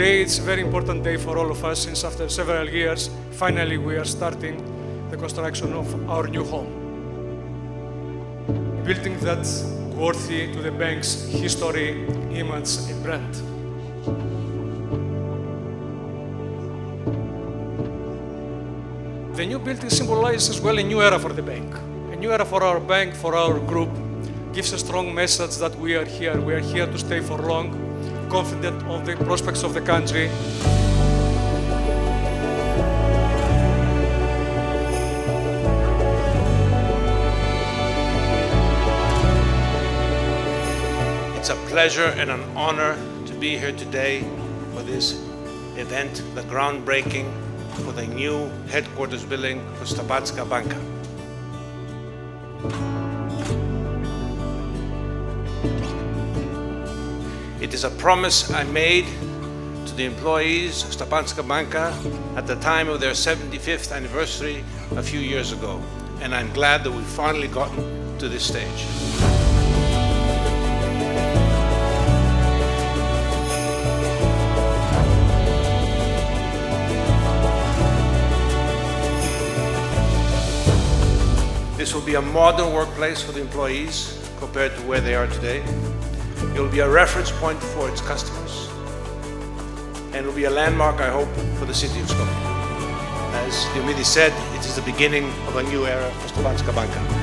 Today it's a very important day for all of us since after several years, finally we are starting the construction of our new home. Building that's worthy to the bank's history, image and brand. The new building symbolizes as well a new era for the bank. A new era for our bank, for our group, gives a strong message that we are here to stay for long, confident of the prospects of the country. It's a pleasure and an honor to be here today for this event, the groundbreaking for the new headquarters building for Slobodska Banka. It is a promise I made to the employees of Slobodska Banka at the time of their 75th anniversary a few years ago, and I'm glad that we've finally gotten to this stage. This will be a modern workplace for the employees compared to where they are today. It will be a reference point for its customers, and it will be a landmark, I hope, for the city of Skopje. As Diomidis said, it is the beginning of a new era for Slobodska Banka.